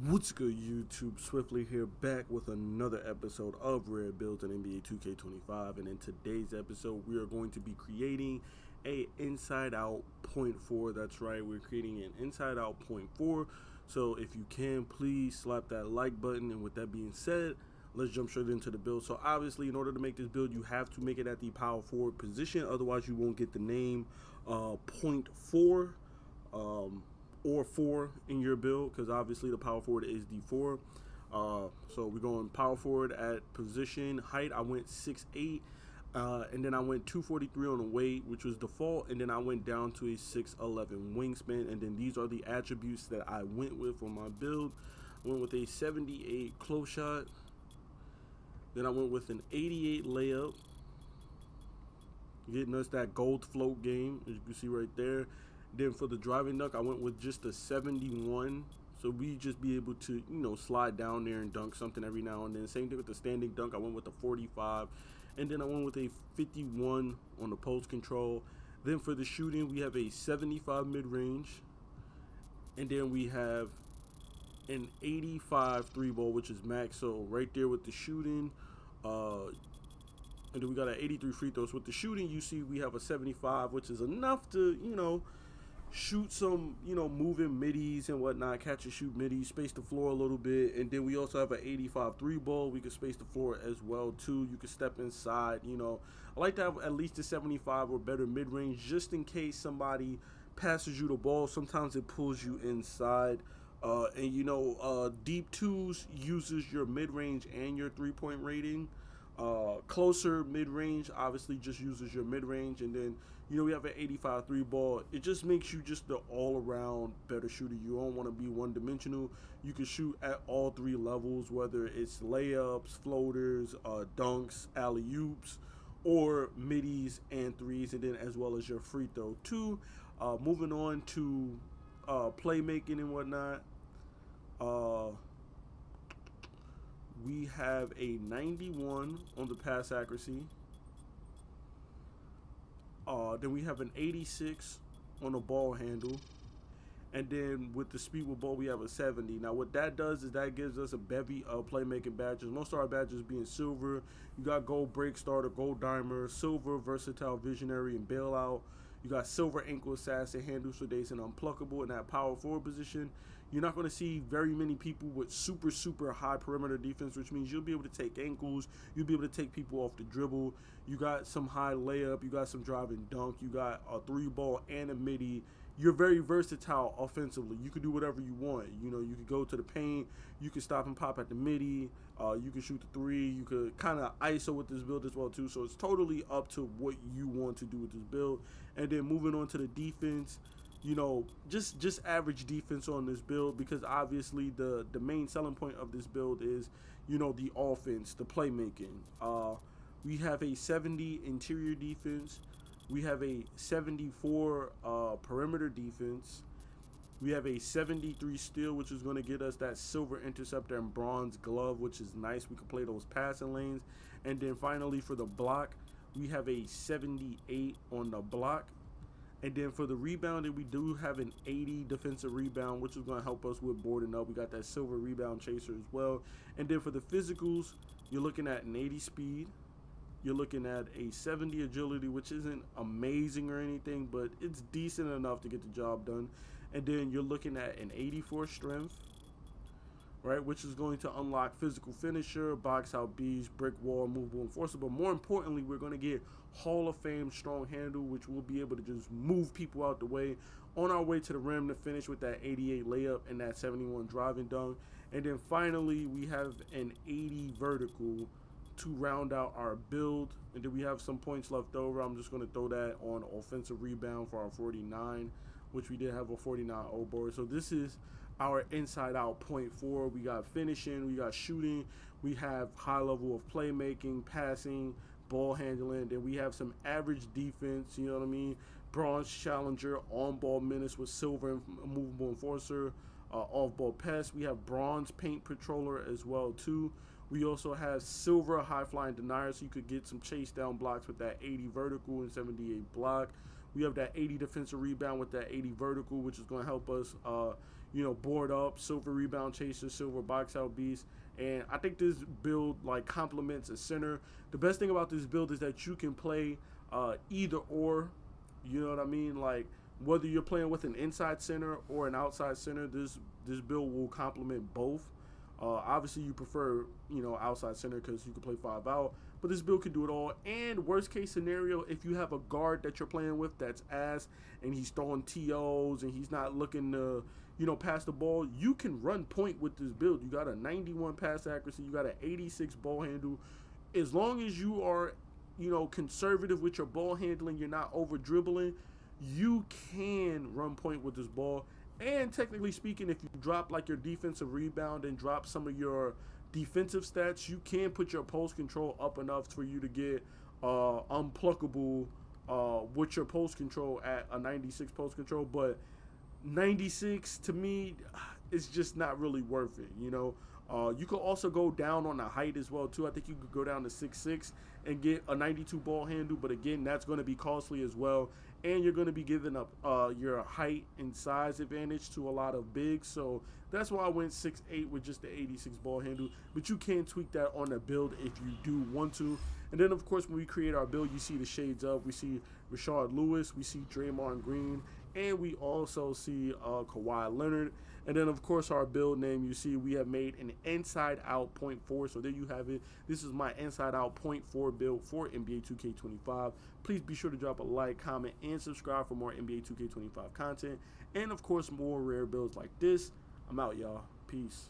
What's good, YouTube? Swiftly here, back with another episode of Rare Builds in NBA 2K25. And in today's episode, we are going to be creating a inside out point four. That's right, we're creating an inside out point four. So if you can, please slap that like button. And with that being said, let's jump straight into the build. So obviously, in order to make this build, you have to make it at the power forward position. Otherwise, you won't get the name point four. Or 4 in your build, because obviously the power forward is the 4. So we're going power forward at position. Height, I went 6'8", and then I went 243 on the weight, which was default, and then I went down to a 6'11 wingspan. And then these are the attributes that I went with for my build. I went with a 78 close shot. Then I went with an 88 layup, getting us that gold float game, as you can see right there. Then for the driving dunk, I went with just a 71. So we just be able to, slide down there and dunk something every now and then. Same thing with the standing dunk. I went with a 45. And then I went with a 51 on the post control. Then for the shooting, we have a 75 mid-range. And then we have an 85 3-ball, which is max. So right there with the shooting. And then we got an 83 free throws. With the shooting, you see we have a 75, which is enough to, shoot some, moving middies and whatnot, catch and shoot middies, space the floor a little bit. And then we also have an 85 3-ball. We can space the floor as well, too. You can step inside, I like to have at least a 75 or better mid-range, just in case somebody passes you the ball. Sometimes it pulls you inside. Deep twos uses your mid-range and your three-point rating. Closer mid-range obviously just uses your mid-range. And then we have an 85 3-ball. It just makes you just the all-around better shooter. You don't want to be one-dimensional. You can shoot at all three levels, whether it's layups, floaters, dunks, alley-oops, or middies and threes, and then as well as your free throw too. Moving on to playmaking and whatnot, we have a 91 on the pass accuracy. Then we have an 86 on the ball handle. And then with the speed with ball, we have a 70. Now, what that does is that gives us a bevy of playmaking badges. Most of our badges being silver. You got gold break starter, gold dimer, silver versatile visionary and bailout. You got silver ankle assassin, handle sedates, and unpluckable in that power forward position. You're not going to see very many people with super, super high perimeter defense, which means you'll be able to take ankles. You'll be able to take people off the dribble. You got some high layup. You got some driving dunk. You got a 3-ball and a midi. You're very versatile offensively. You can do whatever you want. You can go to the paint. You can stop and pop at the midi. You can shoot the 3. You could kind of ISO with this build as well, too. So it's totally up to what you want to do with this build. And then moving on to the defense, just average defense on this build, because obviously the main selling point of this build is, the offense, the playmaking. We have a 70 interior defense. We have a 74 perimeter defense. We have a 73 steal, which is going to get us that silver interceptor and bronze glove, which is nice. We can play those passing lanes. And then finally for the block, we have a 78 on the block. And then for the rebounding, we do have an 80 defensive rebound, which is going to help us with boarding up. We got that silver rebound chaser as well. And then for the physicals, you're looking at an 80 speed. You're looking at a 70 agility, which isn't amazing or anything, but it's decent enough to get the job done. And then you're looking at an 84 strength, right, which is going to unlock physical finisher, box out beast, brick wall, movable enforcer. But more importantly, we're going to get Hall of Fame strong handle, which will be able to just move people out the way on our way to the rim to finish with that 88 layup and that 71 driving dunk. And then finally, we have an 80 vertical to round out our build. And then we have some points left over. I'm just going to throw that on offensive rebound for our 49, which we did have a 49 board. So this is our inside out point four. We got finishing, we got shooting, we have high level of playmaking, passing, ball handling. Then we have some average defense, you know what I mean? Bronze challenger, on ball menace with silver movable enforcer, off ball pest. We have bronze paint patroller as well too. We also have silver high-flying denier, so you could get some chase-down blocks with that 80 vertical and 78 block. We have that 80 defensive rebound with that 80 vertical, which is going to help us, board up, silver rebound chaser, silver box out beast. And I think this build like complements a center. The best thing about this build is that you can play either or. You know what I mean? Like whether you're playing with an inside center or an outside center, this build will complement both. Obviously, you prefer outside center because you can play 5 out, but this build can do it all. And worst case scenario, if you have a guard that you're playing with that's ass and he's throwing TOs and he's not looking to pass the ball, you can run point with this build. You got a 91 pass accuracy, you got an 86 ball handle. As long as you are conservative with your ball handling, you're not over dribbling, you can run point with this ball. And technically speaking, if you drop like your defensive rebound and drop some of your defensive stats, you can put your post control up enough for you to get unpluckable with your post control at a 96 post control. But 96 to me is just not really worth it. You could also go down on the height as well too. I think you could go down to 6'6" and get a 92 ball handle, but again, that's going to be costly as well. And you're going to be giving up your height and size advantage to a lot of bigs. So that's why I went 6'8" with just the 86 ball handle. But you can tweak that on the build if you do want to. And then, of course, when we create our build, you see the shades up. We see Rashard Lewis. We see Draymond Green. And we also see Kawhi Leonard. And then, of course, our build name, you see we have made an inside-out 0.4. So there you have it. This is my inside-out 0.4 build for NBA 2K25. Please be sure to drop a like, comment, and subscribe for more NBA 2K25 content. And, of course, more rare builds like this. I'm out, y'all. Peace.